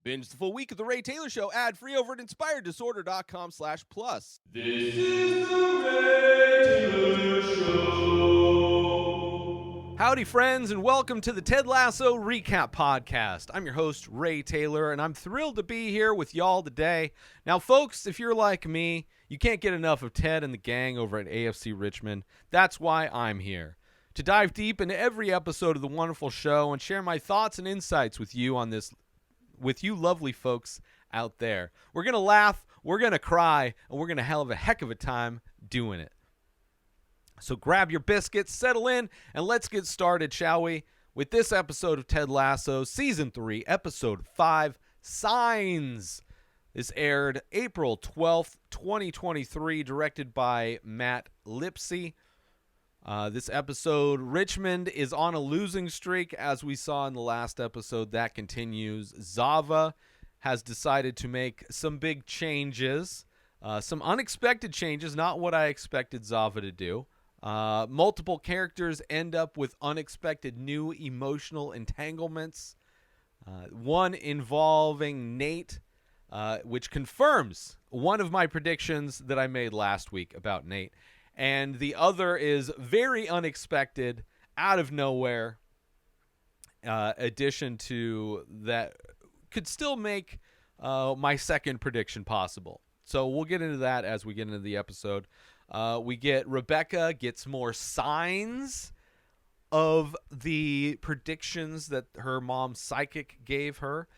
Binge the full week of The Ray Taylor Show ad-free over at inspireddisorder.com/plus. This is The Ray Taylor Show. Howdy, friends, and welcome to the Ted Lasso Recap Podcast. I'm your host, Ray Taylor, and I'm thrilled to be here with y'all today. Now, folks, if you're like me, you can't get enough of Ted and the gang over at AFC Richmond. That's why I'm here, to dive deep into every episode of the wonderful show and share my thoughts and insights with you on this, with you lovely folks out there. We're going to laugh, we're going to cry, and we're going to have a heck of a time doing it. So grab your biscuits, settle in, and let's get started, shall we? With this episode of Ted Lasso, Season 3, Episode 5, Signs. This aired April 12th, 2023, directed by Matt Lipsey. This episode, Richmond is on a losing streak, as we saw in the last episode. That continues. Zava has decided to make some big changes, some unexpected changes, not what I expected Zava to do. Multiple characters end up with unexpected new emotional entanglements. One involving Nate, which confirms one of my predictions that I made last week about Nate. And the other is very unexpected, out of nowhere, addition to that could still make my second prediction possible. So we'll get into that as we get into the episode. We get Rebecca gets more signs of the predictions that her mom's psychic gave her.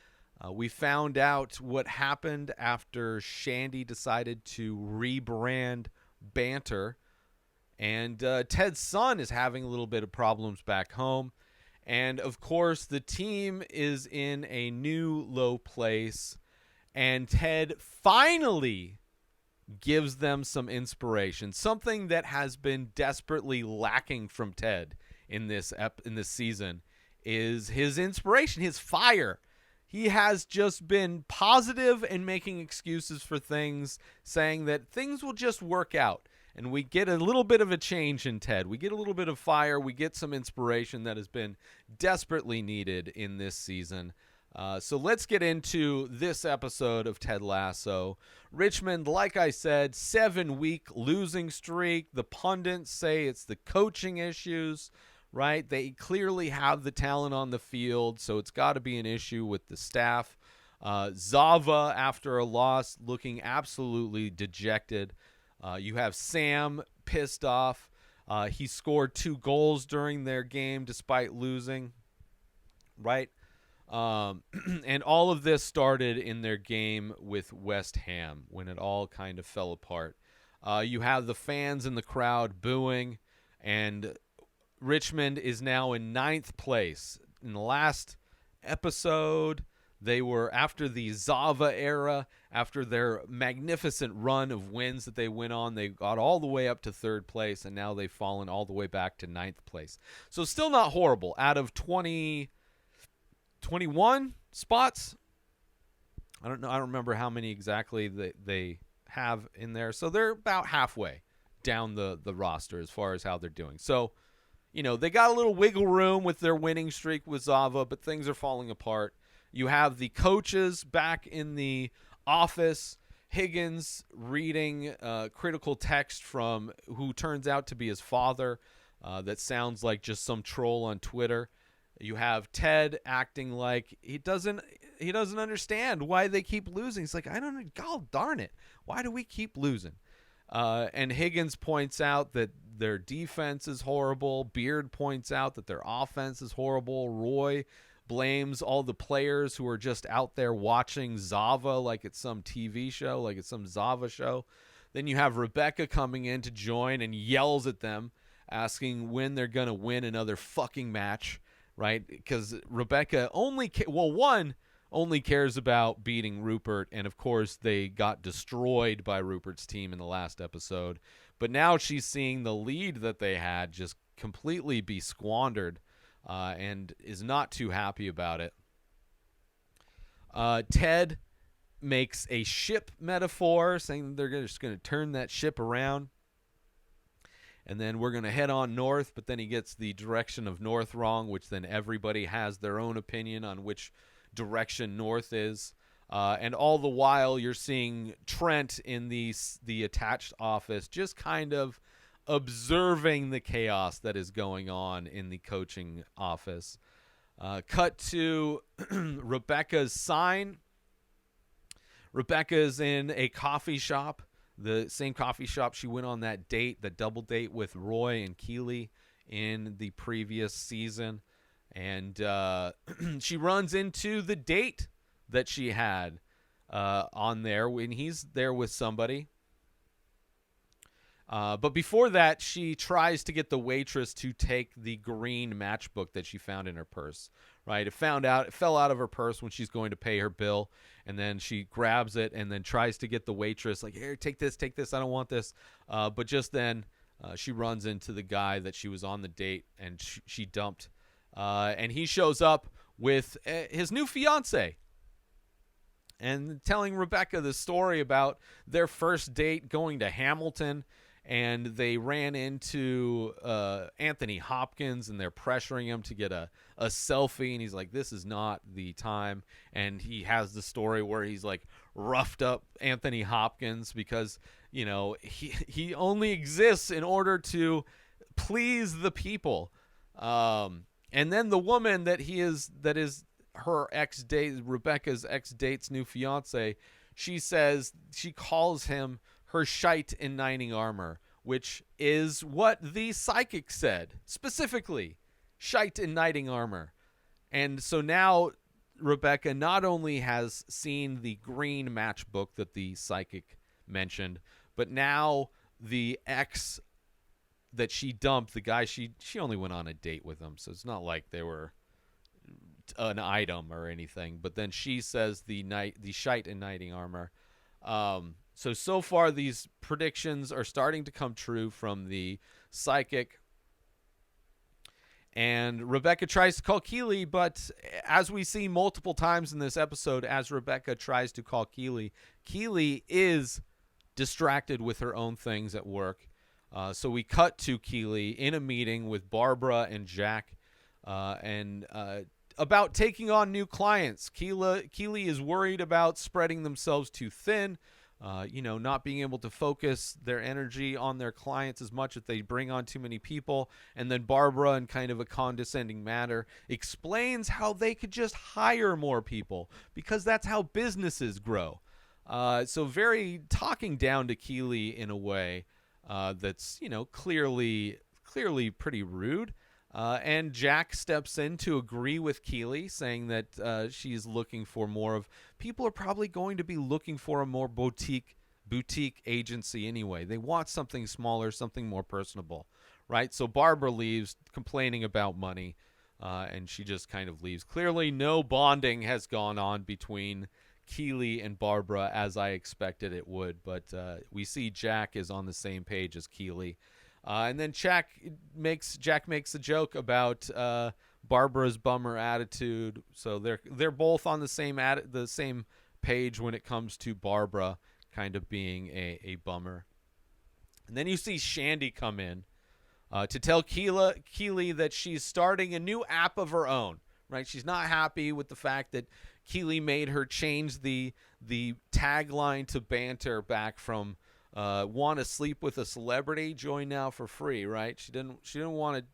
We found out what happened after Shandy decided to rebrand Banter. And Ted's son is having a little bit of problems back home. And, of course, the team is in a new low place. And Ted finally gives them some inspiration. Something that has been desperately lacking from Ted in this season is his inspiration, his fire. He has just been positive and making excuses for things, saying that things will just work out. And we get a little bit of a change in Ted. We get a little bit of fire. We get some inspiration that has been desperately needed in this season. So let's get into this episode of Ted Lasso. Richmond, like I said, 7-week losing streak. The pundits say it's the coaching issues, right? They clearly have the talent on the field, so it's got to be an issue with the staff. Zava, after a loss, looking absolutely dejected. You have Sam pissed off. He scored 2 goals during their game despite losing, right? And all of this started in their game with West Ham when it all kind of fell apart. You have the fans in the crowd booing, and Richmond is now in 9th place. In the last episode, they were, after the Zava era, after their magnificent run of wins that they went on, they got all the way up to 3rd place, and now they've fallen all the way back to 9th place. So still not horrible. Out of 21 spots, I don't remember how many exactly they have in there. So they're about halfway down the roster as far as how they're doing. So, you know, they got a little wiggle room with their winning streak with Zava, but things are falling apart. You have the coaches back in the office. Higgins reading critical text from who turns out to be his father. That sounds like just some troll on Twitter. You have Ted acting like he doesn't understand why they keep losing. He's like, I don't know. God darn it. Why do we keep losing? And Higgins points out that their defense is horrible. Beard points out that their offense is horrible. Roy blames all the players who are just out there watching Zava like it's some TV show, like it's some Zava show. Then you have Rebecca coming in to join and yells at them, asking when they're going to win another fucking match, right? Because Rebecca only cares about beating Rupert, and of course they got destroyed by Rupert's team in the last episode. But now she's seeing the lead that they had just completely be squandered. And is not too happy about it. Ted makes a ship metaphor, saying they're just going to turn that ship around. And then we're going to head on north, but then he gets the direction of north wrong, which then everybody has their own opinion on which direction north is. And all the while, you're seeing Trent in the attached office, just kind of observing the chaos that is going on in the coaching office. Cut to Rebecca's sign. Rebecca's in a coffee shop, the same coffee shop she went on that date, the double date with Roy and Keeley in the previous season. And she runs into the date that she had on there when he's there with somebody. But before that, she tries to get the waitress to take the green matchbook that she found in her purse. Right? It fell out of her purse when she's going to pay her bill, and then she grabs it and then tries to get the waitress, like, here, take this, I don't want this. But just then, she runs into the guy that she was on the date and she dumped. And he shows up with his new fiance and telling Rebecca the story about their first date going to Hamilton. And they ran into Anthony Hopkins, and they're pressuring him to get a selfie. And he's like, this is not the time. And he has the story where he's like roughed up Anthony Hopkins because, you know, he only exists in order to please the people. And then the woman that is her ex-date, Rebecca's ex-date's new fiance, she calls him her shite in knighting armor, which is what the psychic said, specifically, shite in knighting armor. And so now Rebecca not only has seen the green matchbook that the psychic mentioned, but now the ex that she dumped, the guy she only went on a date with him, so it's not like they were an item or anything. But then she says the shite in knighting armor. So far, these predictions are starting to come true from the psychic. And Rebecca tries to call Keeley, but as we see multiple times in this episode, as Rebecca tries to call Keeley, Keeley is distracted with her own things at work. So we cut to Keeley in a meeting with Barbara and Jack, and about taking on new clients. Keeley is worried about spreading themselves too thin. Not being able to focus their energy on their clients as much if they bring on too many people. And then Barbara, in kind of a condescending manner, explains how they could just hire more people because that's how businesses grow. So very talking down to Keeley in a way that's, clearly pretty rude. And Jack steps in to agree with Keeley, saying that she's looking for more of... People are probably going to be looking for a more boutique agency anyway. They want something smaller, something more personable, right? So Barbara leaves, complaining about money, and she just kind of leaves. Clearly, no bonding has gone on between Keeley and Barbara as I expected it would, but we see Jack is on the same page as Keeley. And then Jack makes a joke about Barbara's bummer attitude. So they're both on the same page when it comes to Barbara kind of being a bummer. And then you see Shandy come in to tell Keeley that she's starting a new app of her own. Right? She's not happy with the fact that Keeley made her change the tagline to banter back from want to sleep with a celebrity, join now for free, right? She didn't want to.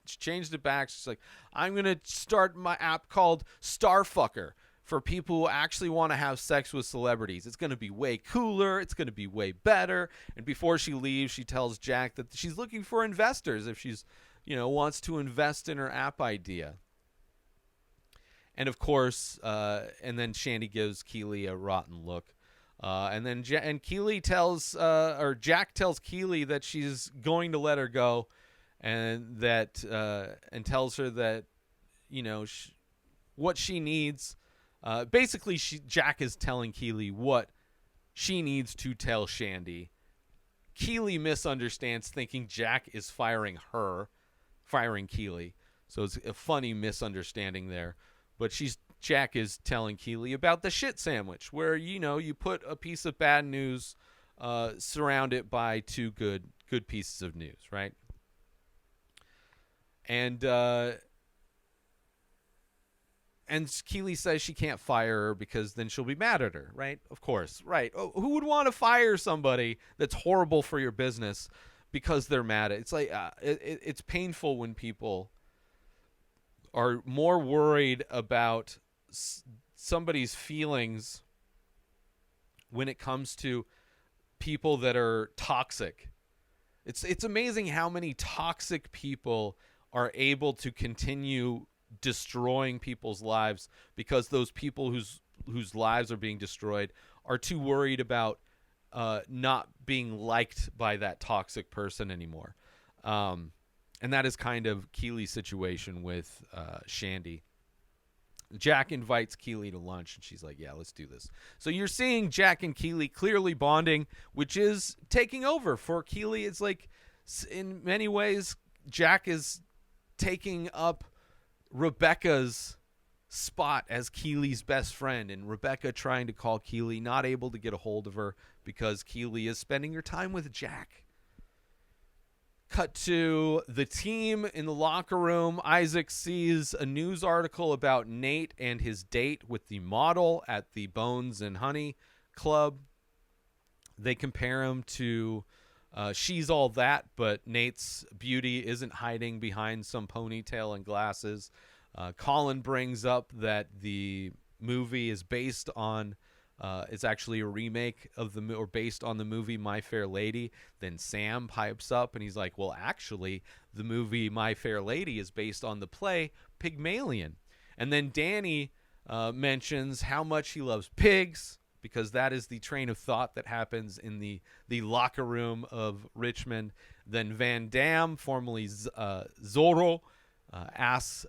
She changed it back. She's like, I'm going to start my app called Starfucker for people who actually want to have sex with celebrities. It's going to be way cooler. It's going to be way better. And before she leaves, she tells Jack that she's looking for investors if she's, wants to invest in her app idea. And of course, and then Shandy gives Keeley a rotten look. And then Jack tells Keeley that she's going to let her go, and that and tells her that what she needs. Basically, Jack is telling Keeley what she needs to tell Shandy. Keeley misunderstands, thinking Jack is firing Keeley. So it's a funny misunderstanding there. But Jack is telling Keeley about the shit sandwich, where you put a piece of bad news, surround it by two good pieces of news, right? And And Keely says she can't fire her because then she'll be mad at her, right? Of course, right. Oh, who would want to fire somebody that's horrible for your business because they're mad at it? It's like it's painful when people are more worried about somebody's feelings when it comes to people that are toxic. It's amazing how many toxic people are able to continue destroying people's lives because those people whose lives are being destroyed are too worried about not being liked by that toxic person anymore. And that is kind of Keely's situation with Shandy. Jack invites Keely to lunch, and she's like, yeah, let's do this. So you're seeing Jack and Keely clearly bonding, which is taking over for Keely. It's like, in many ways, Jack is taking up Rebecca's spot as Keely's best friend, and Rebecca trying to call Keely, not able to get a hold of her because Keely is spending her time with Jack. Cut to the team in the locker room. Isaac sees a news article about Nate and his date with the model at the Bones and Honey Club. They compare him to She's All That, but Nate's beauty isn't hiding behind some ponytail and glasses. Colin brings up that the movie is based on it's actually a remake of or based on the movie My Fair Lady. Then Sam pipes up and he's like, well, actually, the movie My Fair Lady is based on the play Pygmalion. And then Danny mentions how much he loves pigs, because that is the train of thought that happens in the locker room of Richmond. Then Van Damme, formerly Zorro, asks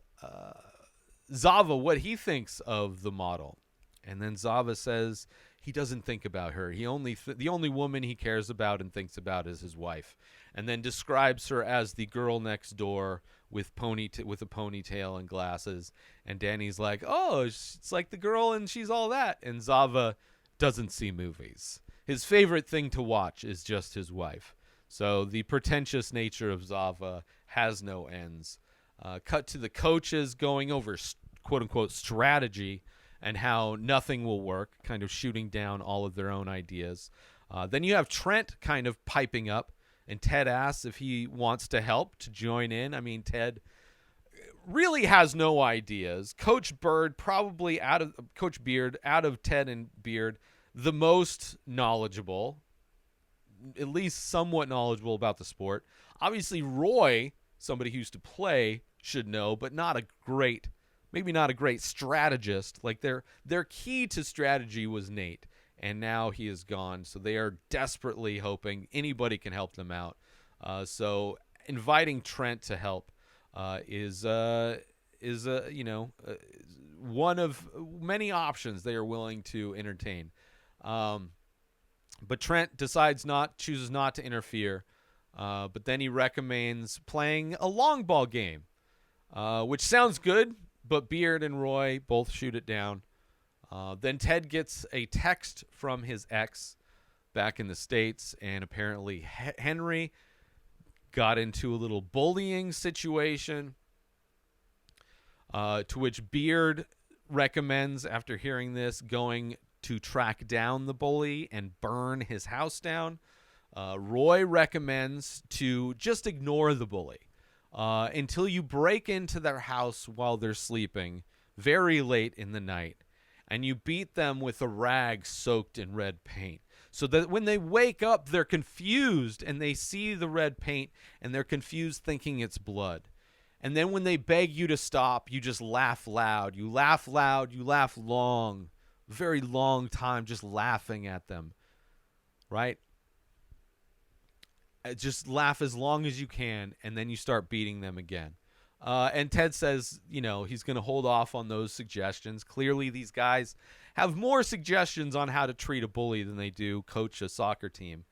Zava what he thinks of the model. And then Zava says he doesn't think about her. The only woman he cares about and thinks about is his wife. And then describes her as the girl next door with a ponytail and glasses. And Danny's like, oh, it's like the girl and She's All That. And Zava doesn't see movies. His favorite thing to watch is just his wife. So the pretentious nature of Zava has no ends. Cut to the coaches going over quote-unquote strategy and how nothing will work, kind of shooting down all of their own ideas. Then you have Trent kind of piping up, and Ted asks if he wants to help to join in. I mean, Ted really has no ideas. Coach Beard, out of Ted and Beard, the most knowledgeable, at least somewhat knowledgeable about the sport. Obviously, Roy, somebody who used to play, should know, but maybe not a great strategist. Like their key to strategy was Nate, and now he is gone. So they are desperately hoping anybody can help them out. So inviting Trent to help is one of many options they are willing to entertain. But Trent chooses not to interfere. But then he recommends playing a long ball game, which sounds good. But Beard and Roy both shoot it down. Then Ted gets a text from his ex back in the States, and apparently Henry got into a little bullying situation, to which Beard recommends, after hearing this, going to track down the bully and burn his house down. Roy recommends to just ignore the bully until you break into their house while they're sleeping very late in the night, and you beat them with a rag soaked in red paint, so that when they wake up, they're confused and they see the red paint and they're confused thinking it's blood. And then when they beg you to stop, you just laugh loud. You laugh loud, you laugh long, very long time, just laughing at them, right? Just laugh as long as you can, and then you start beating them again. And Ted says, he's going to hold off on those suggestions. Clearly, these guys have more suggestions on how to treat a bully than they do coach a soccer team.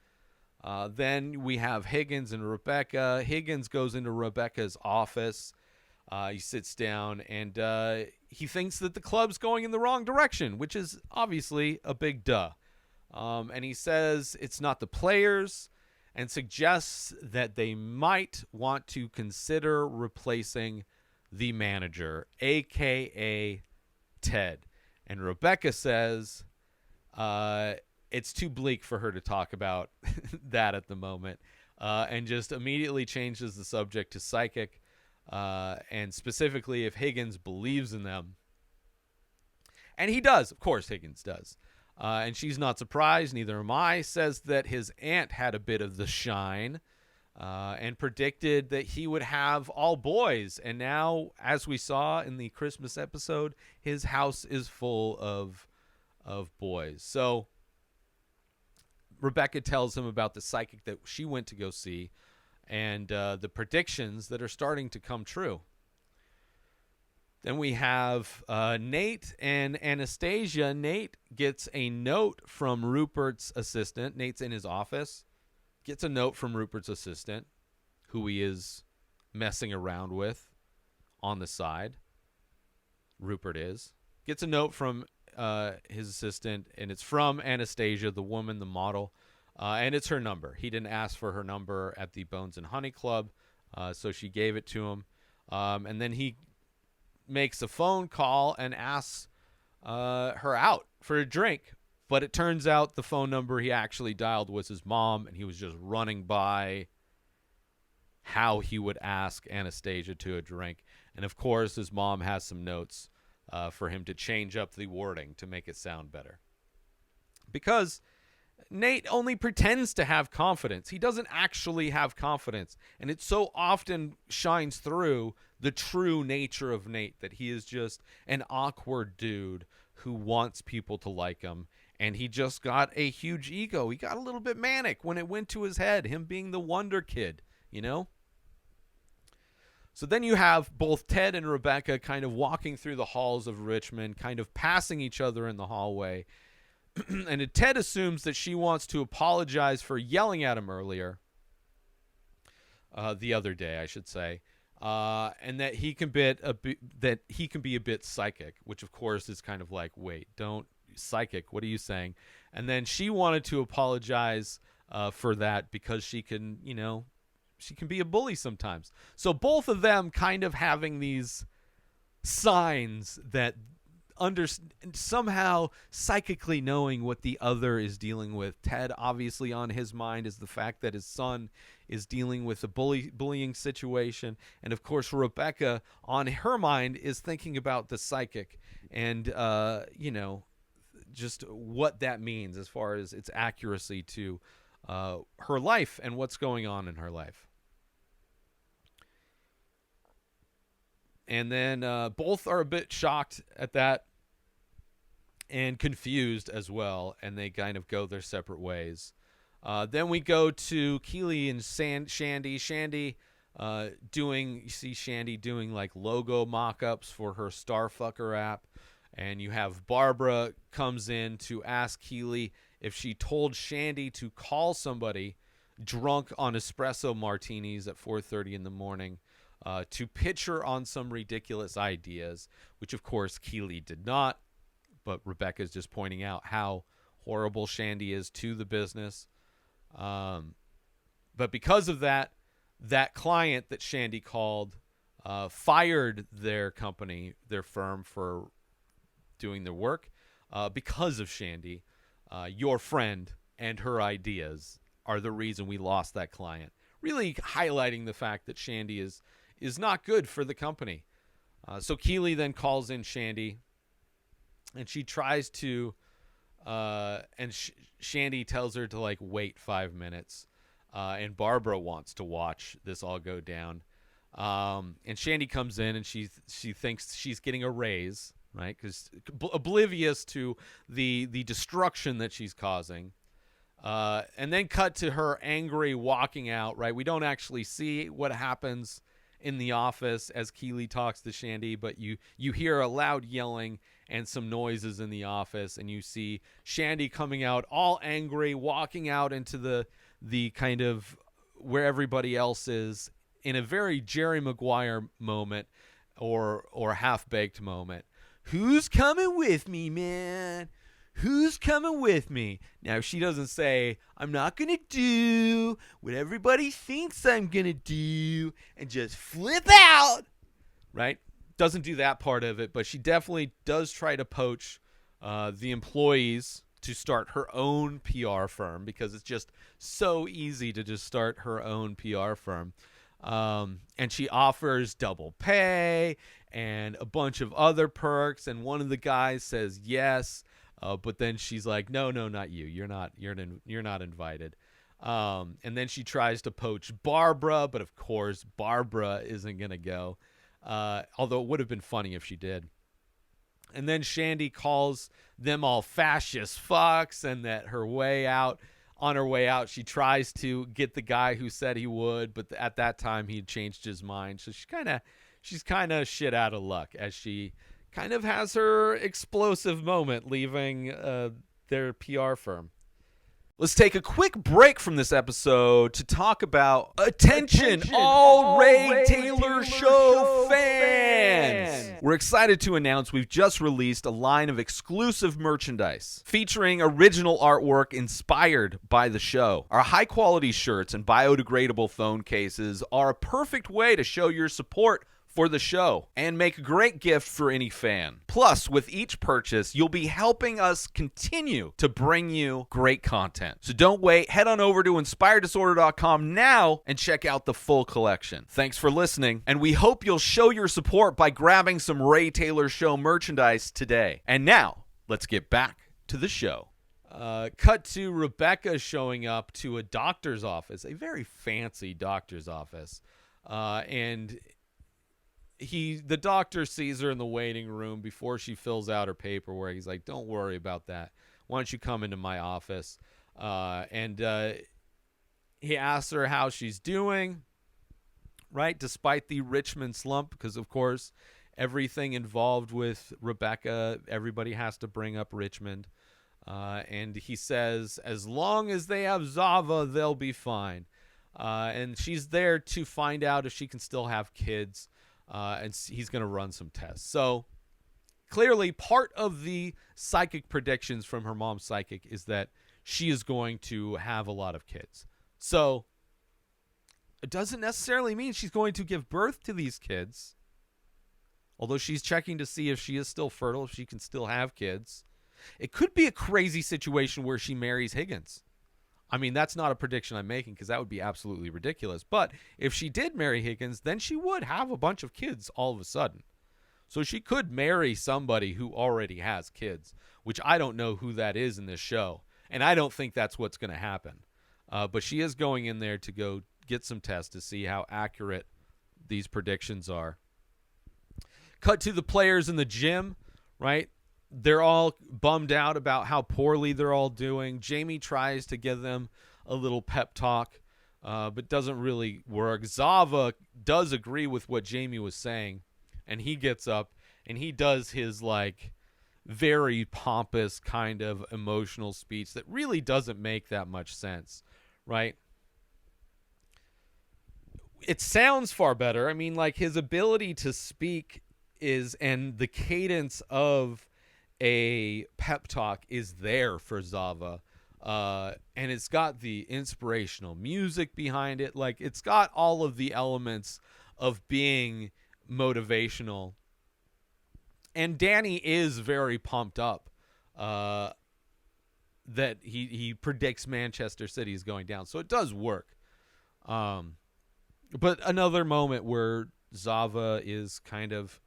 Then we have Higgins and Rebecca. Higgins goes into Rebecca's office. He sits down, and he thinks that the club's going in the wrong direction, which is obviously a big duh. And he says it's not the players, and suggests that they might want to consider replacing the manager, a.k.a. Ted. And Rebecca says it's too bleak for her to talk about that at the moment, and just immediately changes the subject to psychic, and specifically if Higgins believes in them. And he does. Of course, Higgins does. And she's not surprised, neither am I, says that his aunt had a bit of the shine, and predicted that he would have all boys. And now, as we saw in the Christmas episode, his house is full of boys. So Rebecca tells him about the psychic that she went to go see, and the predictions that are starting to come true. Then we have Nate and Anastasia. Nate gets a note from Rupert's assistant. Nate's in his office. Gets a note from Rupert's assistant, who he is messing around with on the side. Rupert is. Gets a note from his assistant, and it's from Anastasia, the woman, the model, and it's her number. He didn't ask for her number at the Bones and Honey Club, so she gave it to him. And then he makes a phone call and asks her out for a drink. But it turns out the phone number he actually dialed was his mom, and he was just running by how he would ask Anastasia to a drink. And, of course, his mom has some notes for him to change up the wording to make it sound better. Because Nate only pretends to have confidence. He doesn't actually have confidence. And it so often shines through the true nature of Nate, that he is just an awkward dude who wants people to like him. And he just got a huge ego. He got a little bit manic when it went to his head, him being the wonder kid, you know? So then you have both Ted and Rebecca kind of walking through the halls of Richmond, kind of passing each other in the hallway. And Ted assumes that she wants to apologize for yelling at him earlier, the other day, I should say, and that he can be a bit psychic, which of course is kind of like, wait, don't psychic, what are you saying? And then she wanted to apologize for that because she can be a bully sometimes. So both of them kind of having these signs that somehow psychically knowing what the other is dealing with. Ted, obviously, on his mind is the fact that his son is dealing with a bullying situation. And, of course, Rebecca, on her mind, is thinking about the psychic and, just what that means as far as its accuracy to her life and what's going on in her life. And then both are a bit shocked at that and confused as well, and they kind of go their separate ways. Then we go to Keely and Shandy. Shandy you see Shandy doing like logo mock-ups for her Starfucker app, and you have Barbara comes in to ask Keely if she told Shandy to call somebody drunk on espresso martinis at 4:30 in the morning to pitch her on some ridiculous ideas, which of course Keely did not. But Rebecca's just pointing out how horrible Shandy is to the business. But because of that client that Shandy called fired their company, their firm, for doing their work because of Shandy. Your friend and her ideas are the reason we lost that client. Really highlighting the fact that Shandy is not good for the company. So Keely then calls in Shandy, and she tries to, Shandy tells her to like wait 5 minutes, and Barbara wants to watch this all go down. And Shandy comes in, and she thinks she's getting a raise, right? Because oblivious to the destruction that she's causing. And then cut to her angry walking out, right? We don't actually see what happens in the office as Keely talks to Shandy, but you hear a loud yelling and some noises in the office, and you see Shandy coming out all angry, walking out into the kind of where everybody else is in a very Jerry Maguire moment or half-baked moment. Who's coming with me, man? Who's coming with me? Now, she doesn't say, I'm not going to do what everybody thinks I'm going to do and just flip out, right? doesn't do that part of it, but she definitely does try to poach the employees to start her own PR firm, because it's just so easy to just start her own PR firm. And she offers double pay and a bunch of other perks, and one of the guys says yes, but then she's like, no, not you. You're not invited. And then she tries to poach Barbara, but of course Barbara isn't gonna go. Although it would have been funny if she did. And then Shandy calls them all fascist fucks, and that on her way out, she tries to get the guy who said he would, but at that time he had changed his mind. So she's kind of shit out of luck, as she kind of has her explosive moment leaving their PR firm. Let's take a quick break from this episode to talk about Attention all Ray Taylor Show fans! We're excited to announce we've just released a line of exclusive merchandise featuring original artwork inspired by the show. Our high-quality shirts and biodegradable phone cases are a perfect way to show your support for the show and make a great gift for any fan. Plus, with each purchase, you'll be helping us continue to bring you great content. So don't wait. Head on over to inspireddisorder.com now and check out the full collection. Thanks for listening, and we hope you'll show your support by grabbing some Ray Taylor Show merchandise today. And now, let's get back to the show. Cut to Rebecca showing up to a doctor's office, a very fancy doctor's office, and the doctor sees her in the waiting room before she fills out her paperwork. He's like, don't worry about that. Why don't you come into my office? And he asks her how she's doing, right? Despite the Richmond slump, because, of course, everything involved with Rebecca, everybody has to bring up Richmond. And he says, as long as they have Zava, they'll be fine. And she's there to find out if she can still have kids. And he's going to run some tests. So clearly part of the psychic predictions from her mom's psychic is that she is going to have a lot of kids. So it doesn't necessarily mean she's going to give birth to these kids. Although she's checking to see if she is still fertile, if she can still have kids. It could be a crazy situation where she marries Higgins. I mean, that's not a prediction I'm making, because that would be absolutely ridiculous. But if she did marry Higgins, then she would have a bunch of kids all of a sudden. So she could marry somebody who already has kids, which I don't know who that is in this show. And I don't think that's what's going to happen. But she is going in there to go get some tests to see how accurate these predictions are. Cut to the players in the gym, right? They're all bummed out about how poorly they're all doing. Jamie tries to give them a little pep talk, but doesn't really work. Zava does agree with what Jamie was saying, and he gets up and he does his like very pompous kind of emotional speech that really doesn't make that much sense, right? It sounds far better. I mean, like, his ability to speak and the cadence of a pep talk is there for Zava, and it's got the inspirational music behind it. Like, it's got all of the elements of being motivational, and Danny is very pumped up that he predicts Manchester City is going down, so it does work. But another moment where Zava is kind of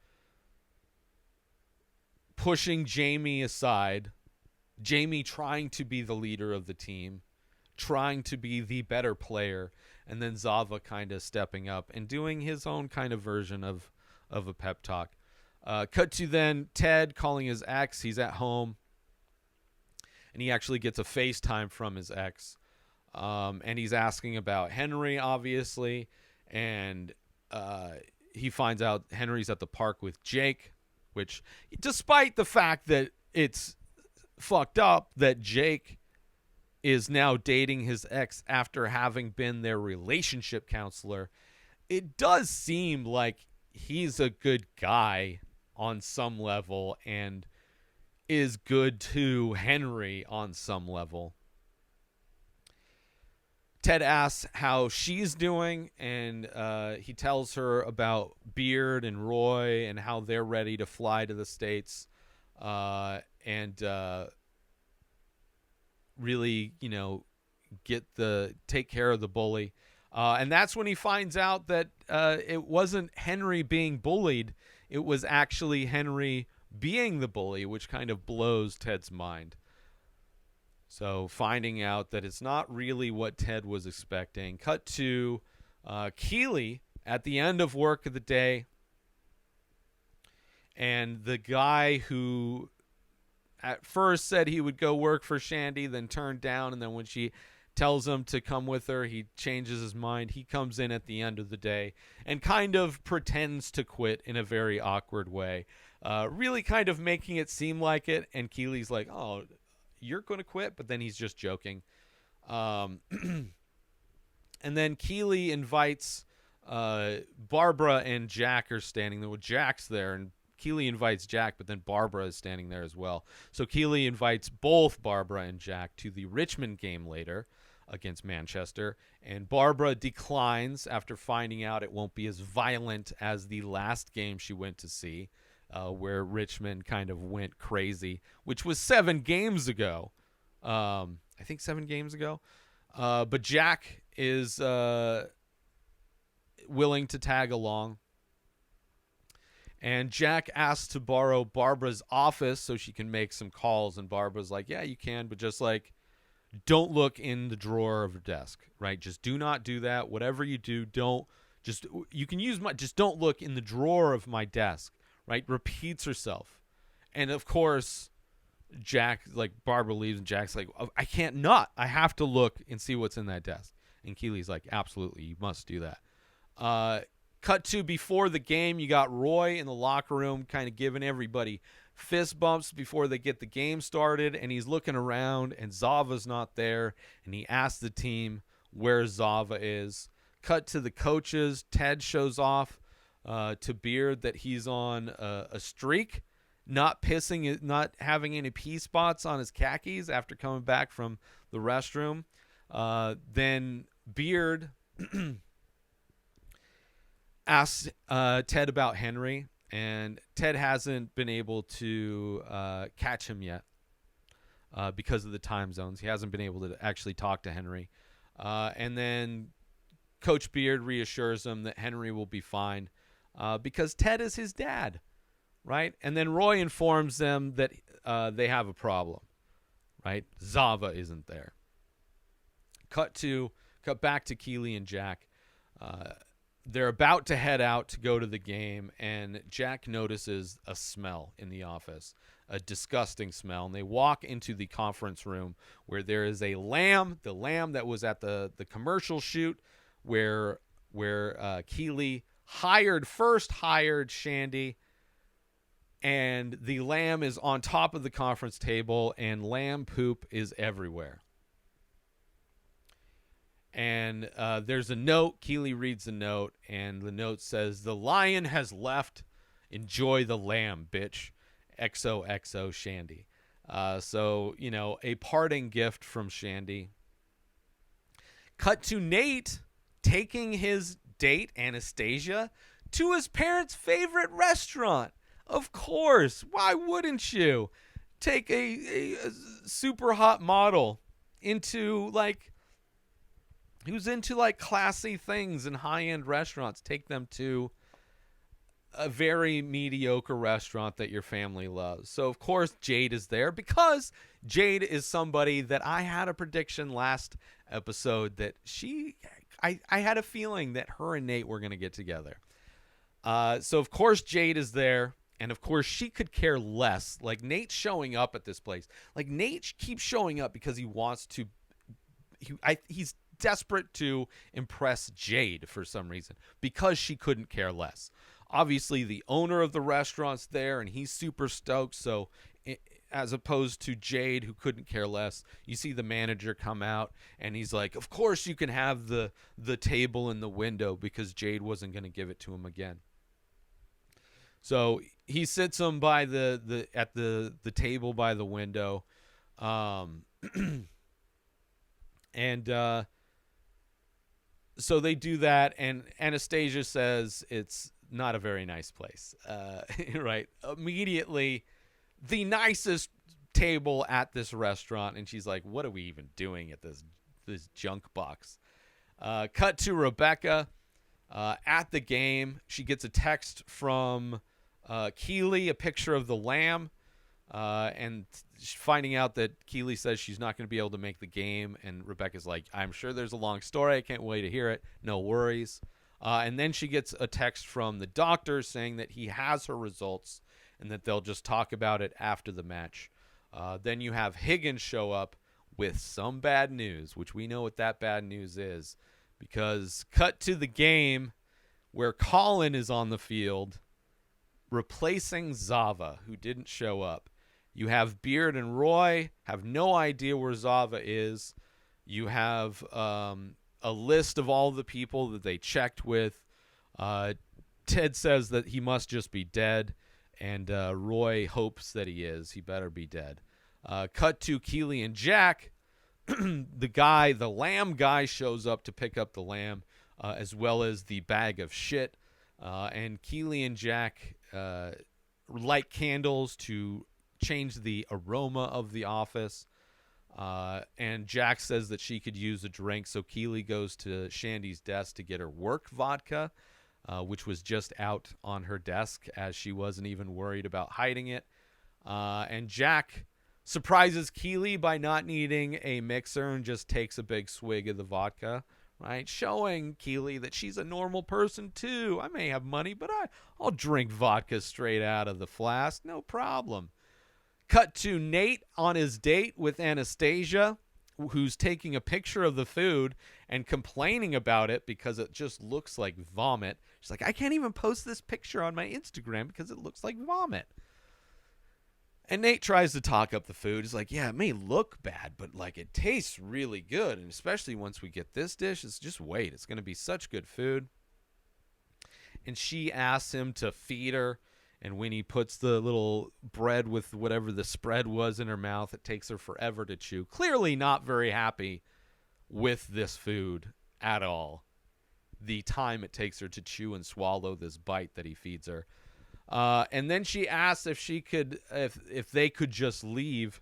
pushing Jamie aside, Jamie trying to be the leader of the team, trying to be the better player, and then Zava kind of stepping up and doing his own kind of version of a pep talk. Cut to then Ted calling his ex. He's at home, and he actually gets a FaceTime from his ex, and he's asking about Henry, obviously, and he finds out Henry's at the park with Jake, which, despite the fact that it's fucked up that Jake is now dating his ex after having been their relationship counselor, it does seem like he's a good guy on some level and is good to Henry on some level. Ted asks how she's doing, and he tells her about Beard and Roy and how they're ready to fly to the States and really, take care of the bully. And that's when he finds out that it wasn't Henry being bullied. It was actually Henry being the bully, which kind of blows Ted's mind. So finding out that it's not really what Ted was expecting. Cut to Keeley at the end of work of the day. And the guy who at first said he would go work for Shandy, then turned down. And then when she tells him to come with her, he changes his mind. He comes in at the end of the day and kind of pretends to quit in a very awkward way. Really kind of making it seem like it. And Keeley's like, oh, you're going to quit? But then he's just joking. And then Keeley invites Barbara and Jack are standing there. Well, Jack's there, and Keeley invites Jack, but then Barbara is standing there as well. So Keeley invites both Barbara and Jack to the Richmond game later against Manchester, and Barbara declines after finding out it won't be as violent as the last game she went to see, where Richmond kind of went crazy, which was 7 games ago. I think 7 games ago. But Jack is willing to tag along. And Jack asks to borrow Barbara's office so she can make some calls. And Barbara's like, yeah, you can, but just don't look in the drawer of your desk, right? Just do not do that. Whatever you do, you can use just don't look in the drawer of my desk, right? Repeats herself. And of course, Barbara leaves and Jack's like, oh, I can't not. I have to look and see what's in that desk. And Keeley's like, absolutely, you must do that. Cut to before the game, you got Roy in the locker room kind of giving everybody fist bumps before they get the game started, and he's looking around, and Zava's not there, and he asks the team where Zava is. Cut to the coaches. Ted shows off to Beard that he's on a streak, not having any pee spots on his khakis after coming back from the restroom. Then Beard asks Ted about Henry, and Ted hasn't been able to catch him yet because of the time zones. He hasn't been able to actually talk to Henry. And then Coach Beard reassures him that Henry will be fine because Ted is his dad, right? And then Roy informs them that they have a problem, right? Zava isn't there. Cut back to Keeley and Jack. They're about to head out to go to the game, and Jack notices a smell in the office, a disgusting smell. And they walk into the conference room where there is a lamb, the lamb that was at the commercial shoot where Keeley first hired Shandy, and the lamb is on top of the conference table, and lamb poop is everywhere. And there's a note. Keeley reads the note, and the note says, "The lion has left. Enjoy the lamb, bitch. XOXO Shandy." So, a parting gift from Shandy. Cut to Nate taking his date, Anastasia, to his parents' favorite restaurant. Of course. Why wouldn't you take a super hot model who's into classy things and high-end restaurants, take them to a very mediocre restaurant that your family loves. So, of course, Jade is there because Jade is somebody that I had a prediction last episode that I had a feeling that her and Nate were going to get together. So, of course, Jade is there. And, of course, she could care less. Nate's showing up at this place. Nate keeps showing up because he wants to... He's desperate to impress Jade for some reason because she couldn't care less. Obviously, the owner of the restaurant's there, and he's super stoked. So, as opposed to Jade, who couldn't care less, you see the manager come out, and he's like, of course you can have the table in the window because Jade wasn't going to give it to him again. So he sits him by at the table by the window, and So they do that, and Anastasia says it's not a very nice place. Right? Immediately, the nicest table at this restaurant, and she's like, "What are we even doing at this junk box?" Cut to Rebecca at the game. She gets a text from Keely, a picture of the lamb, and finding out that Keely says she's not going to be able to make the game, and Rebecca's like, "I'm sure there's a long story. I can't wait to hear it. No worries." And then she gets a text from the doctor saying that he has her results and that they'll just talk about it after the match. Then you have Higgins show up with some bad news, which we know what that bad news is, because cut to the game where Colin is on the field replacing Zava, who didn't show up. You have Beard and Roy have no idea where Zava is. You have a list of all the people that they checked with. Ted says that he must just be dead, and Roy hopes that he is. He better be dead. Cut to Keely and Jack. The lamb guy shows up to pick up the lamb, as well as the bag of shit. And Keely and Jack light candles to change the aroma of the office. And Jack says that she could use a drink, so Keely goes to Shandy's desk to get her work vodka, which was just out on her desk, as she wasn't even worried about hiding it. And Jack surprises Keely by not needing a mixer and just takes a big swig of the vodka, right? Showing Keely that she's a normal person too. I may have money, but I'll drink vodka straight out of the flask. No problem. Cut to Nate on his date with Anastasia, who's taking a picture of the food and complaining about it because it just looks like vomit. She's like, I can't even post this picture on my Instagram because it looks like vomit. And Nate tries to talk up the food. He's like, yeah, it may look bad, but like it tastes really good. And especially once we get this dish, it's just wait. It's going to be such good food. And she asks him to feed her. And when he puts the little bread with whatever the spread was in her mouth, it takes her forever to chew. Clearly not very happy with this food at all. The time it takes her to chew and swallow this bite that he feeds her. And then she asks if she could, if they could just leave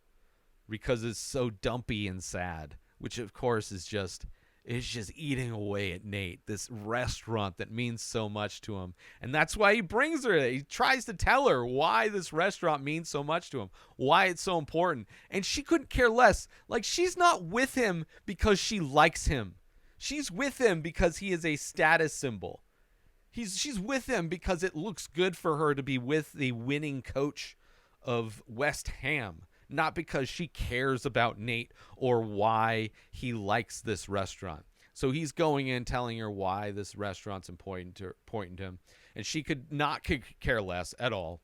because it's so dumpy and sad, which of course is just eating away at Nate, this restaurant that means so much to him. And that's why he brings her. He tries to tell her why this restaurant means so much to him, why it's so important. And she couldn't care less. Like, she's not with him because she likes him. She's with him because he is a status symbol. She's with him because it looks good for her to be with the winning coach of West Ham, not because she cares about Nate or why he likes this restaurant. So he's going in telling her why this restaurant's important to him, and she could care less at all.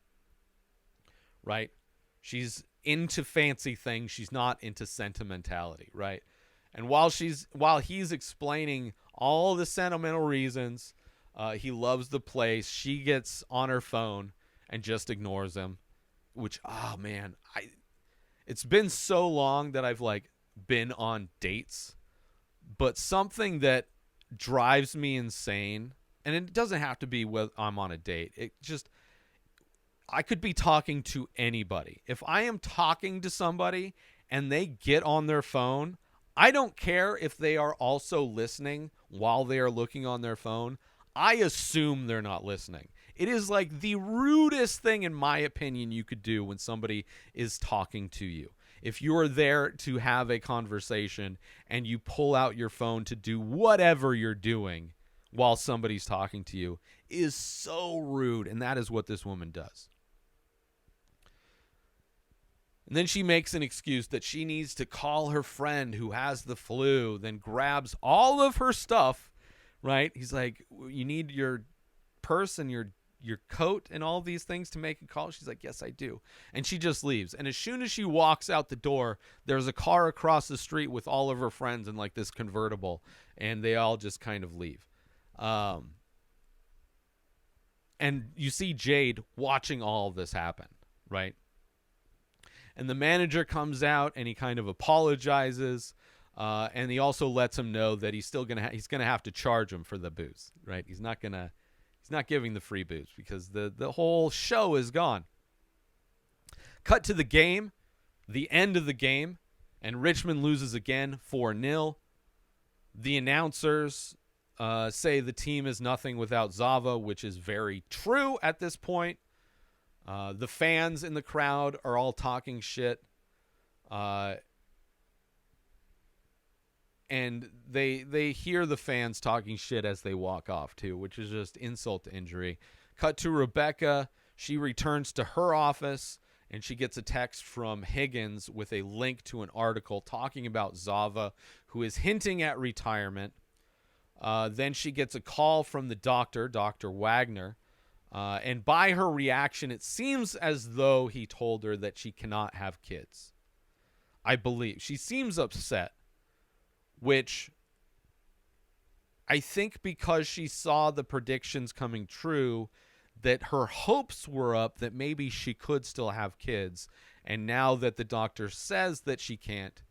Right? She's into fancy things, she's not into sentimentality, right? And while he's explaining all the sentimental reasons, he loves the place, she gets on her phone and just ignores him, which, oh man, it's been so long that I've like been on dates, but something that drives me insane, and it doesn't have to be when I'm on a date. I could be talking to anybody. If I am talking to somebody and they get on their phone, I don't care if they are also listening while they are looking on their phone. I assume they're not listening. It is like the rudest thing, in my opinion, you could do when somebody is talking to you. If you're there to have a conversation and you pull out your phone to do whatever you're doing while somebody's talking to you, is so rude. And that is what this woman does. And then she makes an excuse that she needs to call her friend who has the flu, then grabs all of her stuff, right? He's like, you need your purse and your coat and all these things to make a call. She's like, yes, I do. And she just leaves. And as soon as she walks out the door, there's a car across the street with all of her friends in like this convertible, and they all just kind of leave. And you see Jade watching all of this happen, right? And the manager comes out and he kind of apologizes. And he also lets him know that he's still he's gonna have to charge him for the booze, right? He's not giving the free booze because the whole show is gone. Cut to the game, the end of the game, and Richmond loses again 4-0. The announcers say the team is nothing without Zava, which is very true at this point. The fans in the crowd are all talking shit. And they hear the fans talking shit as they walk off, too, which is just insult to injury. Cut to Rebecca. She returns to her office, and she gets a text from Higgins with a link to an article talking about Zava, who is hinting at retirement. Then she gets a call from the doctor, Dr. Wagner. And by her reaction, it seems as though he told her that she cannot have kids. I believe. She seems upset, which I think because she saw the predictions coming true, that her hopes were up that maybe she could still have kids. And now that the doctor says that she can't,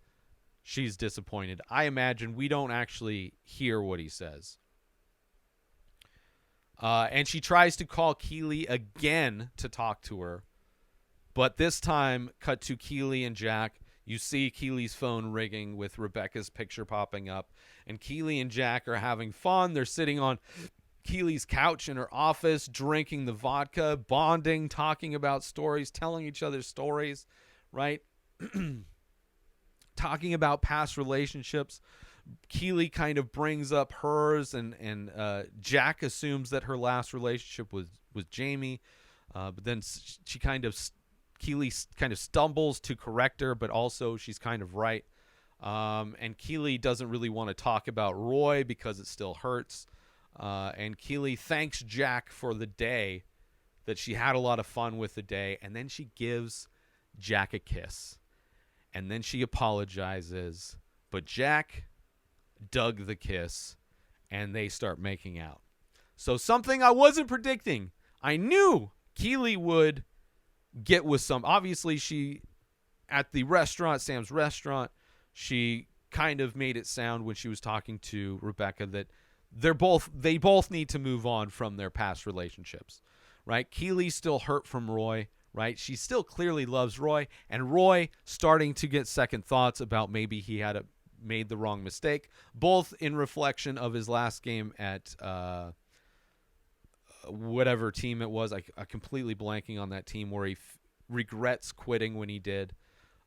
she's disappointed. I imagine we don't actually hear what he says. And she tries to call Keely again to talk to her. But this time, cut to Keely and Jack. You see Keely's phone ringing with Rebecca's picture popping up. And Keely and Jack are having fun. They're sitting on Keely's couch in her office, drinking the vodka, bonding, talking about stories, telling each other stories, right? Talking about past relationships. Keely kind of brings up hers, and Jack assumes that her last relationship was Jamie, but then Keely kind of stumbles to correct her, but also she's kind of right. And Keely doesn't really want to talk about Roy because it still hurts. And Keely thanks Jack for the day, that she had a lot of fun with the day, and then she gives Jack a kiss. And then she apologizes, but Jack dug the kiss, and they start making out. So something I wasn't predicting. I knew Keely would get with some. Obviously, she, at the restaurant, Sam's restaurant, she kind of made it sound when she was talking to Rebecca that they both need to move on from their past relationships, right? Keely's still hurt from Roy, right? She still clearly loves Roy, and Roy starting to get second thoughts about maybe he had made the wrong mistake, both in reflection of his last game at whatever team it was. I completely blanking on that team where he regrets quitting when he did.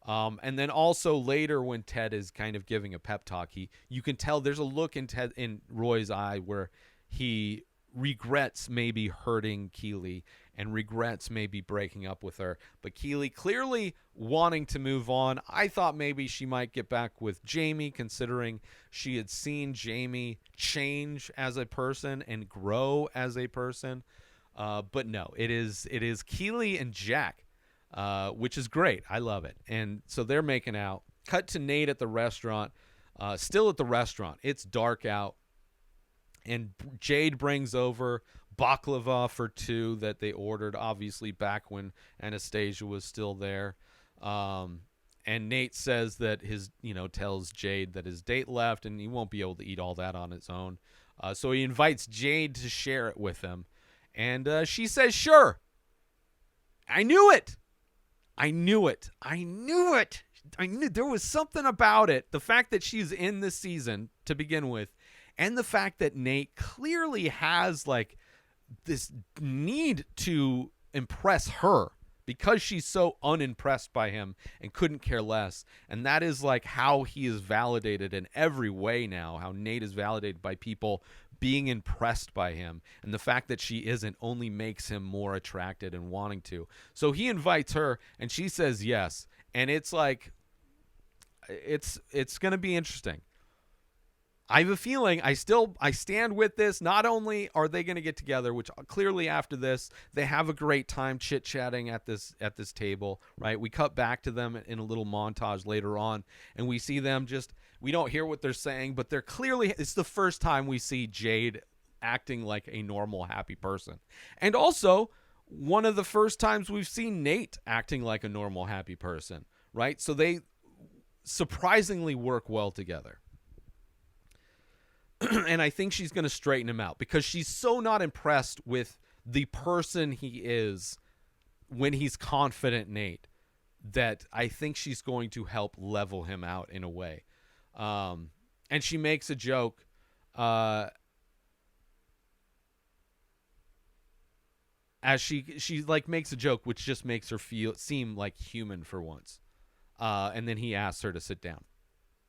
And then also later when Ted is kind of giving a pep talk, you can tell there's a look in Roy's eye where he regrets maybe hurting Keely and regrets maybe breaking up with her. But Keely clearly wanting to move on. I thought maybe she might get back with Jamie, considering she had seen Jamie change as a person and grow as a person. But no, it is Keely and Jack. Which is great. I love it. And so they're making out. Cut to Nate at the restaurant. Still at the restaurant. It's dark out. And Jade brings over baklava for two that they ordered, obviously back when Anastasia was still there. And Nate says that tells Jade that his date left and he won't be able to eat all that on his own. So he invites Jade to share it with him. And she says, sure. I knew it. I knew there was something about it. The fact that she's in this season to begin with, and the fact that Nate clearly has like this need to impress her because she's so unimpressed by him and couldn't care less. And that is like how he is validated in every way now, how Nate is validated by people being impressed by him, and the fact that she isn't only makes him more attracted and wanting to. So he invites her, and she says yes, and it's like it's going to be interesting. I have a feeling I stand with this. Not only are they going to get together, which clearly after this they have a great time chit-chatting at this table, right? We cut back to them in a little montage later on, and we see them we don't hear what they're saying, but they're clearly, it's the first time we see Jade acting like a normal, happy person. And also, one of the first times we've seen Nate acting like a normal, happy person, right? So surprisingly work well together. And I think she's going to straighten him out because she's so not impressed with the person he is when he's confident Nate that I think she's going to help level him out in a way. And she makes a joke. As she like makes a joke, which just makes her seem like human for once. And then he asks her to sit down.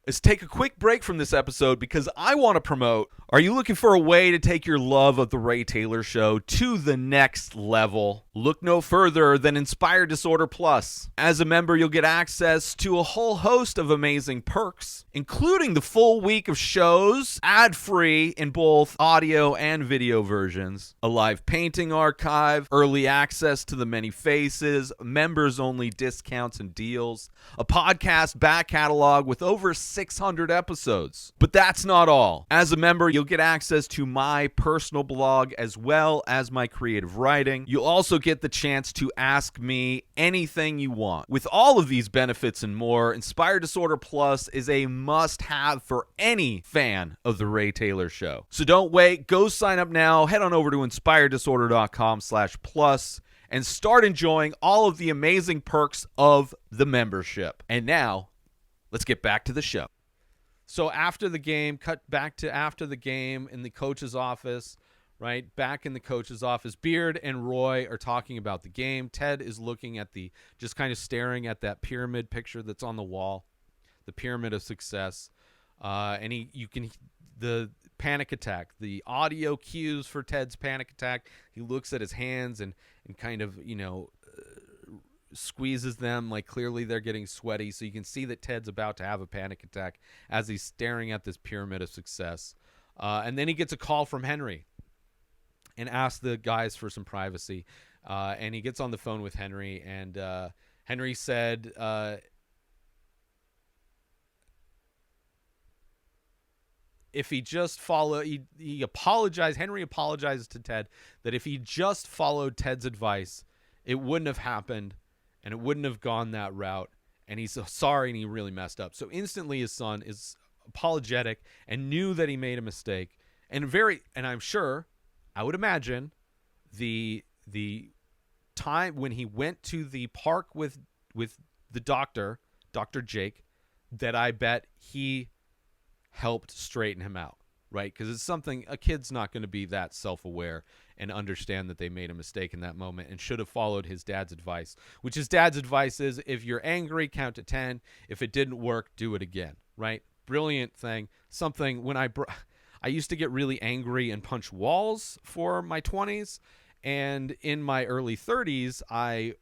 Let's take a quick break from this episode because I want to promote. Are you looking for a way to take your love of The Ray Taylor Show to the next level? Look no further than Inspired Disorder Plus. As a member, you'll get access to a whole host of amazing perks, including the full week of shows, ad-free in both audio and video versions, a live painting archive, early access to the many faces, members-only discounts and deals, a podcast back catalog with over 600 episodes. But that's not all. As a member, you'll get access to my personal blog as well as my creative writing. You'll also get the chance to ask me anything you want. With all of these benefits and more, Inspired Disorder Plus is a must-have for any fan of The Ray Taylor Show. So don't wait. Go sign up now. Head on over to inspireddisorder.com/plus and start enjoying all of the amazing perks of the membership. And now, let's get back to the show. So after the game, cut back to after the game in the coach's office, right? Back in the coach's office, Beard and Roy are talking about the game. Ted is looking at just kind of staring at that pyramid picture that's on the wall, the pyramid of success. And the panic attack, the audio cues for Ted's panic attack. He looks at his hands and kind of, squeezes them, like clearly they're getting sweaty. So you can see that Ted's about to have a panic attack as he's staring at this pyramid of success. And then he gets a call from Henry and asks the guys for some privacy. And he gets on the phone with Henry, and Henry said, if he just he apologized. Henry apologizes to Ted that if he just followed Ted's advice, it wouldn't have happened and it wouldn't have gone that route. And he's sorry and he really messed up. So instantly his son is apologetic and knew that he made a mistake. And I'm sure, I would imagine, the time when he went to the park with the doctor, Dr. Jake, that I bet he helped straighten him out, right? Because it's something, a kid's not going to be that self-aware and understand that they made a mistake in that moment and should have followed his dad's advice, which his dad's advice is, if you're angry, count to 10. If it didn't work, do it again, right? Brilliant thing. Something when I used to get really angry and punch walls for my 20s, and in my early 30s, I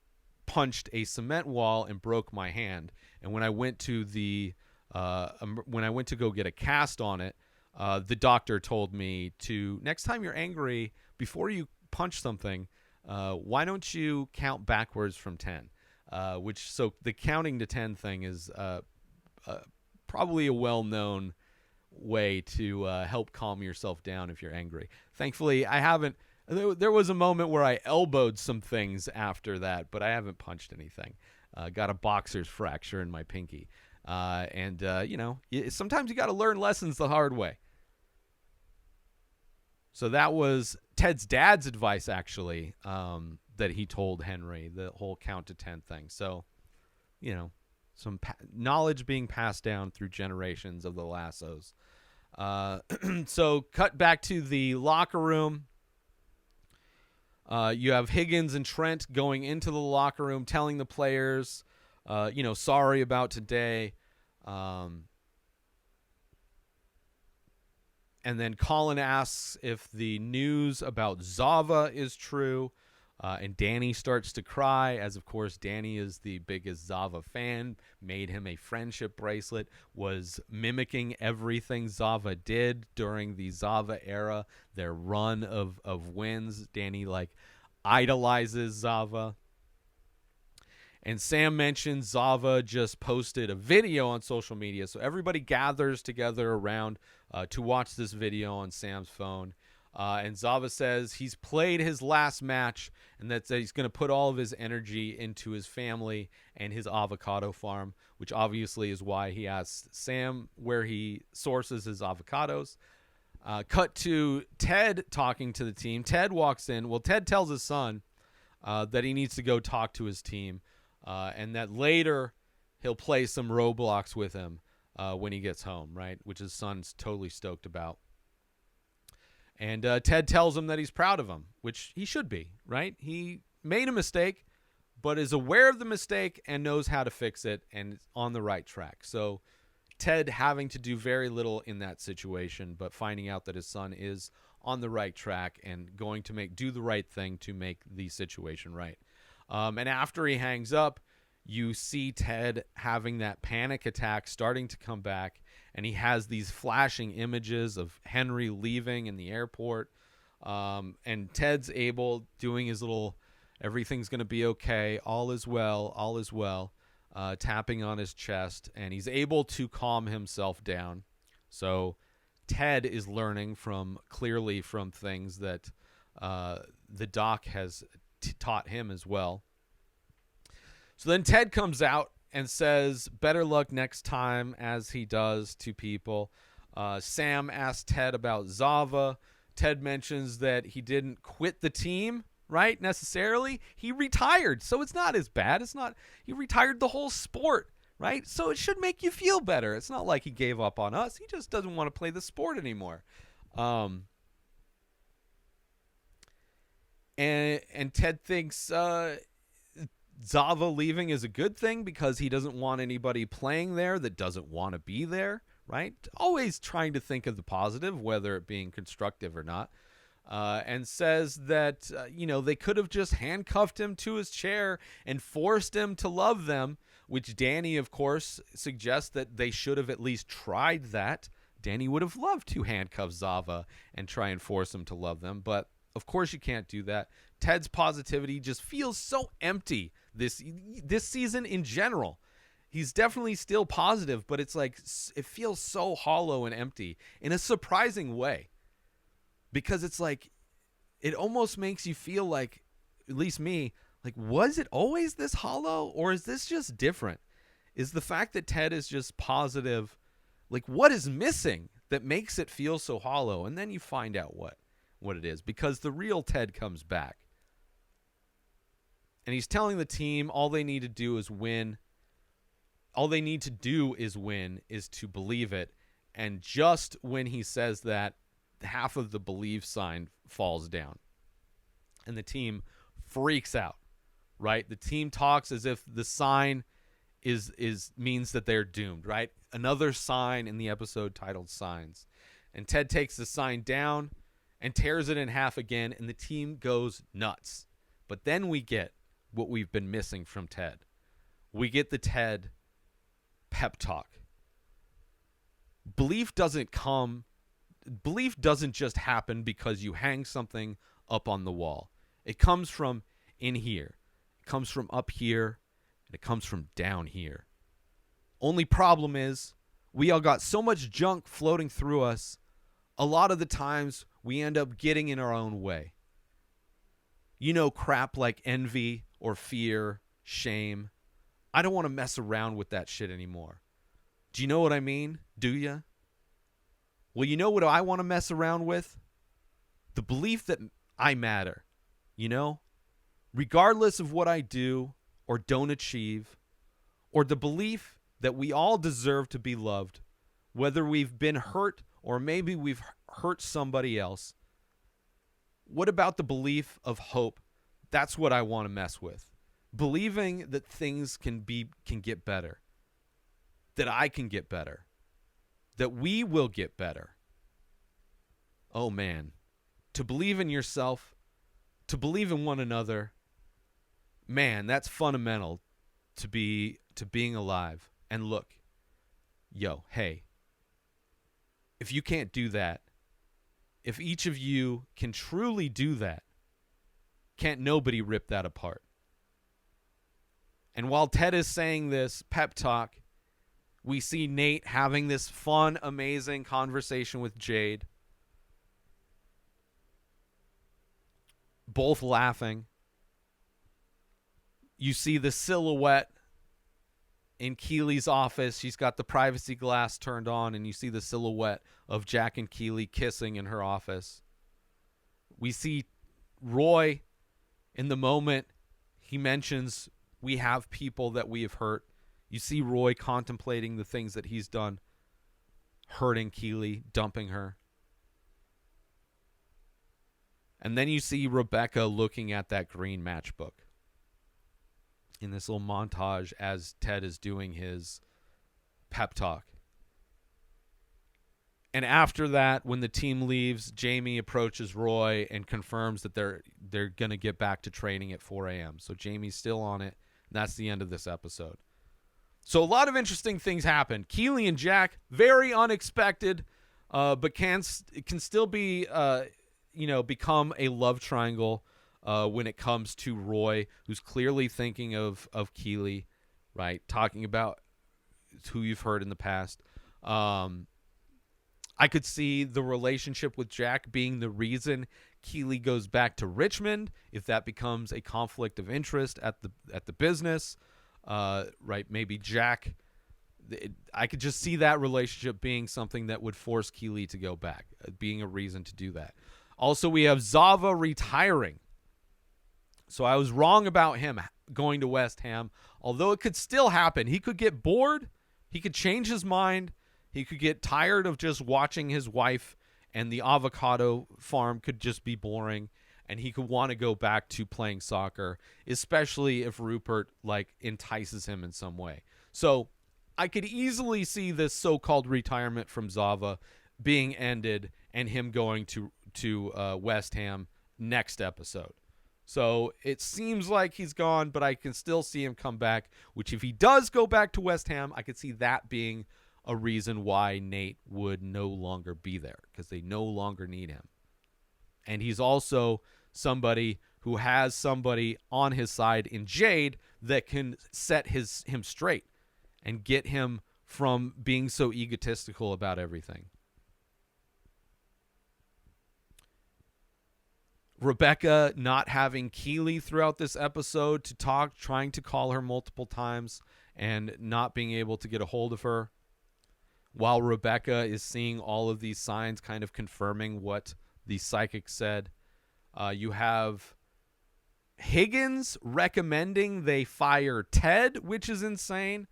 punched a cement wall and broke my hand. And when I went to go get a cast on it, the doctor told me to, next time you're angry, before you punch something, why don't you count backwards from 10? So the counting to 10 thing is probably a well-known way to help calm yourself down if you're angry. Thankfully, I haven't. There was a moment where I elbowed some things after that, but I haven't punched anything. Got a boxer's fracture in my pinky. Sometimes you got to learn lessons the hard way. So that was Ted's dad's advice, actually, that he told Henry, the whole count to 10 thing. So, some knowledge being passed down through generations of the Lassos. So cut back to the locker room. You have Higgins and Trent going into the locker room, telling the players, sorry about today. And then Colin asks if the news about Zava is true. And Danny starts to cry, as of course Danny is the biggest Zava fan, made him a friendship bracelet, was mimicking everything Zava did during the Zava era, their run of wins. Danny idolizes Zava. And Sam mentions Zava just posted a video on social media, so everybody gathers together around to watch this video on Sam's phone. And Zava says he's played his last match and that he's going to put all of his energy into his family and his avocado farm, which obviously is why he asks Sam where he sources his avocados. Cut to Ted talking to the team. Ted walks in. Well, Ted tells his son that he needs to go talk to his team and that later he'll play some Roblox with him when he gets home, right? Which his son's totally stoked about. And Ted tells him that he's proud of him, which he should be, right? He made a mistake, but is aware of the mistake and knows how to fix it and is on the right track. So Ted having to do very little in that situation, but finding out that his son is on the right track and going to do the right thing to make the situation right. And after he hangs up, you see Ted having that panic attack starting to come back, and he has these flashing images of Henry leaving in the airport. And Ted's doing his little, everything's going to be okay, all is well, tapping on his chest, and he's able to calm himself down. So Ted is learning clearly from things that the doc has taught him as well. So then Ted comes out and says, better luck next time, as he does to people. Sam asks Ted about Zava. Ted mentions that he didn't quit the team, right, necessarily. He retired, so it's not as bad. He retired the whole sport, right? So it should make you feel better. It's not like he gave up on us. He just doesn't want to play the sport anymore. And Ted thinks Zava leaving is a good thing because he doesn't want anybody playing there that doesn't want to be there, right? Always trying to think of the positive, whether it being constructive or not. And says that, they could have just handcuffed him to his chair and forced him to love them, which Danny, of course, suggests that they should have at least tried that. Danny would have loved to handcuff Zava and try and force him to love them, but of course you can't do that. Ted's positivity just feels so empty this season in general. He's definitely still positive, but it's like it feels so hollow and empty in a surprising way. Because it's like it almost makes you feel like, at least me, like, was it always this hollow, or is this just different? Is the fact that Ted is just positive, like, what is missing that makes it feel so hollow? And then you find out what it is, because the real Ted comes back. And he's telling the team all they need to do is win. All they need to do is win, is to believe it. And just when he says that, half of the believe sign falls down. And the team freaks out, right? The team talks as if the sign means that they're doomed, right? Another sign in the episode titled Signs. And Ted takes the sign down and tears it in half again, and the team goes nuts. But then we get what we've been missing from Ted. We get the Ted pep talk. Belief doesn't just happen because you hang something up on the wall. It comes from in here. It comes from up here, and it comes from down here. Only problem is we all got so much junk floating through us, a lot of the times we end up getting in our own way. Crap like envy or fear, shame. I don't want to mess around with that shit anymore. Do you know what I mean? Do you? Well, you know what I want to mess around with? The belief that I matter, regardless of what I do or don't achieve, or the belief that we all deserve to be loved, whether we've been hurt or maybe we've hurt somebody else. What about the belief of hope? That's what I want to mess with. Believing that things can get better, that I can get better, that we will get better. Oh man, to believe in yourself, to believe in one another, man, that's fundamental to being alive. And look, hey, if you can't do that, if each of you can truly do that, can't nobody rip that apart. And while Ted is saying this pep talk, we see Nate having this fun, amazing conversation with Jade. both laughing. You see the silhouette in Keely's office. She's got the privacy glass turned on, and you see the silhouette of Jack and Keely kissing in her office. We see Roy in the moment he mentions we have people that we have hurt. You see Roy contemplating the things that he's done, hurting Keely, dumping her. And then you see Rebecca looking at that green matchbook in this little montage as Ted is doing his pep talk. And after that, when the team leaves, Jamie approaches Roy and confirms that they're going to get back to training at 4 a.m. So Jamie's still on it. And that's the end of this episode. So a lot of interesting things happen. Keely and Jack, very unexpected, but it can still be, become a love triangle when it comes to Roy, who's clearly thinking of Keely, right? Talking about who you've heard in the past. I could see the relationship with Jack being the reason Keely goes back to Richmond, if that becomes a conflict of interest at the business, right? Maybe Jack. I could just see that relationship being something that would force Keely to go back, being a reason to do that. Also, we have Zava retiring. So I was wrong about him going to West Ham, although it could still happen. He could get bored. He could change his mind. He could get tired of just watching his wife, and the avocado farm could just be boring, and he could want to go back to playing soccer, especially if Rupert entices him in some way. So I could easily see this so-called retirement from Zava being ended and him going to West Ham next episode. So it seems like he's gone, but I can still see him come back, which if he does go back to West Ham, I could see that being a reason why Nate would no longer be there, because they no longer need him. And he's also somebody who has somebody on his side in Jade that can set him straight and get him from being so egotistical about everything. Rebecca not having Keely throughout this episode to talk, trying to call her multiple times and not being able to get a hold of her, while Rebecca is seeing all of these signs kind of confirming what the psychic said. You have Higgins recommending they fire Ted, which is insane,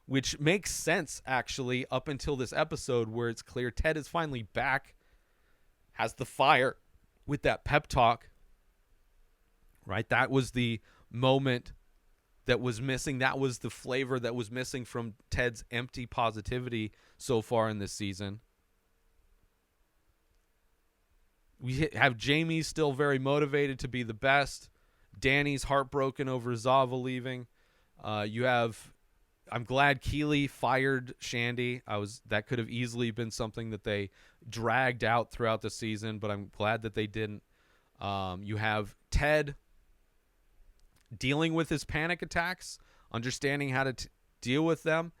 which makes sense, actually, up until this episode where it's clear Ted is finally back, has the fire with that pep talk, right? That was the moment that was missing. That was the flavor that was missing from Ted's empty positivity so far in this season. We have Jamie still very motivated to be the best. Danny's heartbroken over Zava leaving. I'm glad Keely fired Shandy. That could have easily been something that they dragged out throughout the season, but I'm glad that they didn't. You have Ted dealing with his panic attacks, understanding how to deal with them,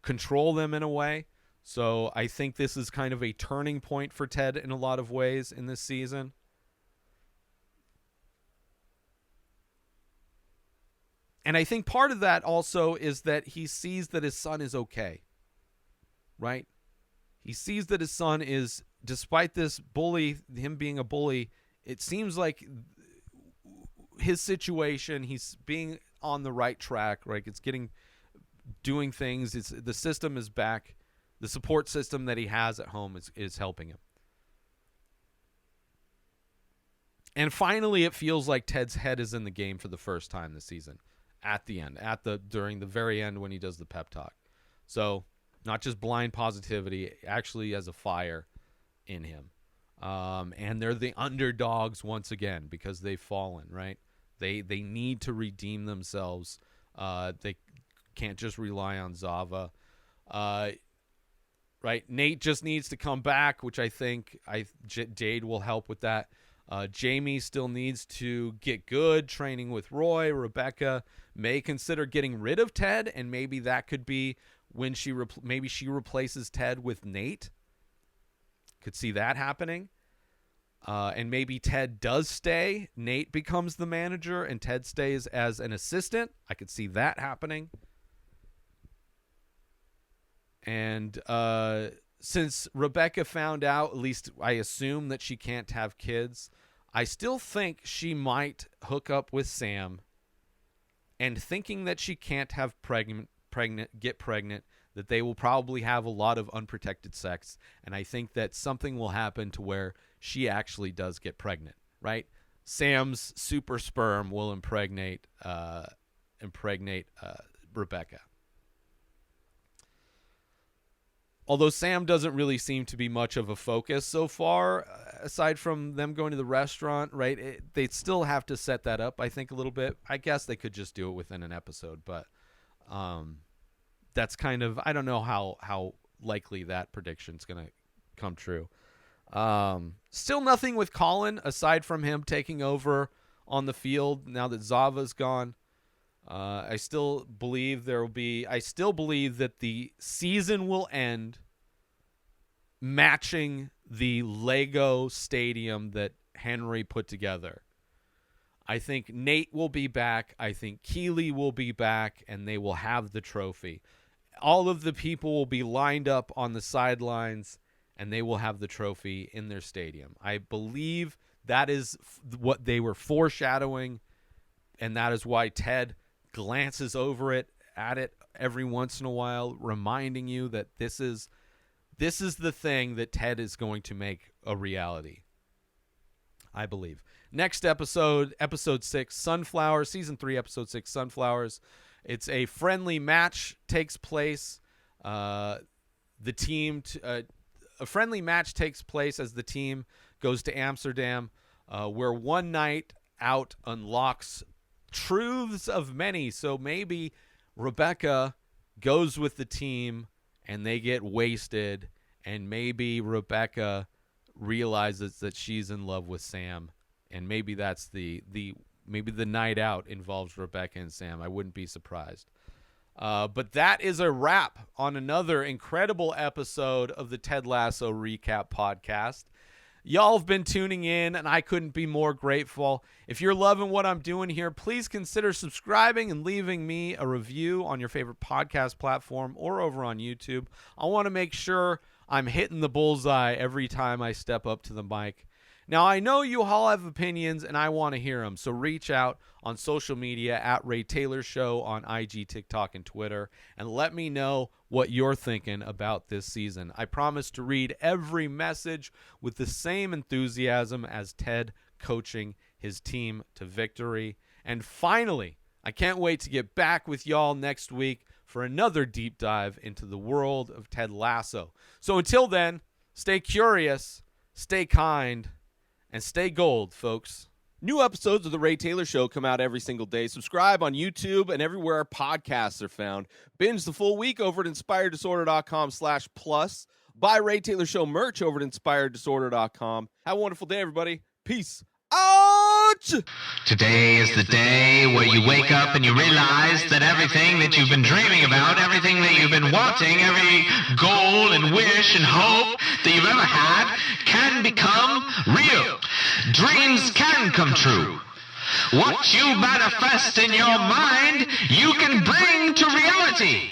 control them in a way. So I think this is kind of a turning point for Ted in a lot of ways in this season. And I think part of that also is that he sees that his son is okay, right? He sees that his son is, despite this bully, him being a bully, it seems like his situation, he's being on the right track, right? Doing things. The system is back. The support system that he has at home is helping him. And finally, it feels like Ted's head is in the game for the first time this season. At the end, during the very end when he does the pep talk. So not just blind positivity, actually has a fire in him. And they're the underdogs once again because they've fallen, right? They need to redeem themselves. They can't just rely on Zava. Right? Nate just needs to come back, which I think Jade will help with that. Jamie still needs to get good, training with Roy. Rebecca may consider getting rid of Ted, and maybe that could be when she replaces Ted with Nate. Could see that happening. And maybe Ted does stay. Nate becomes the manager and Ted stays as an assistant. I could see that happening. And since Rebecca found out, at least I assume that she can't have kids, I still think she might hook up with Sam. And thinking that she can't have get pregnant, that they will probably have a lot of unprotected sex. And I think that something will happen to where she actually does get pregnant, right? Sam's super sperm will impregnate Rebecca. Although Sam doesn't really seem to be much of a focus so far, aside from them going to the restaurant, right? They'd still have to set that up, I think, a little bit. I guess they could just do it within an episode, but that's kind of, I don't know how likely that prediction's going to come true. Still nothing with Colin, aside from him taking over on the field now that Zava's gone. I still believe that the season will end matching the Lego stadium that Henry put together. I think Nate will be back. I think Keeley will be back, and they will have the trophy. All of the people will be lined up on the sidelines, and they will have the trophy in their stadium. I believe that is what they were foreshadowing, and that is why Ted glances over at it every once in a while, reminding you that this is the thing that Ted is going to make a reality. I believe. Next episode, episode 6, Sunflower, season 3, episode 6, Sunflowers. It's a friendly match takes place. A friendly match takes place as the team goes to Amsterdam, where one night out unlocks truths of many. So maybe Rebecca goes with the team and they get wasted, and maybe Rebecca realizes that she's in love with Sam, and maybe that's maybe the night out involves Rebecca and Sam. I wouldn't be surprised. But that is a wrap on another incredible episode of the Ted Lasso Recap Podcast. Y'all have been tuning in, and I couldn't be more grateful. If you're loving what I'm doing here, please consider subscribing and leaving me a review on your favorite podcast platform or over on YouTube. I want to make sure I'm hitting the bullseye every time I step up to the mic. Now, I know you all have opinions, and I want to hear them, so reach out on social media at Ray Taylor Show on IG, TikTok, and Twitter, and let me know what you're thinking about this season. I promise to read every message with the same enthusiasm as Ted coaching his team to victory. And finally, I can't wait to get back with y'all next week for another deep dive into the world of Ted Lasso. So until then, stay curious, stay kind, and stay gold, folks. New episodes of The Ray Taylor Show come out every single day. Subscribe on YouTube and everywhere our podcasts are found. Binge the full week over at InspiredDisorder.com/plus. Buy Ray Taylor Show merch over at InspiredDisorder.com. Have a wonderful day, everybody. Peace out! Today is the day where you wake up and you realize that everything that you've been dreaming about, everything that you've been wanting, every goal and wish and hope that you've ever had can become real. Dreams can come true. What you manifest in your mind, you can bring to reality.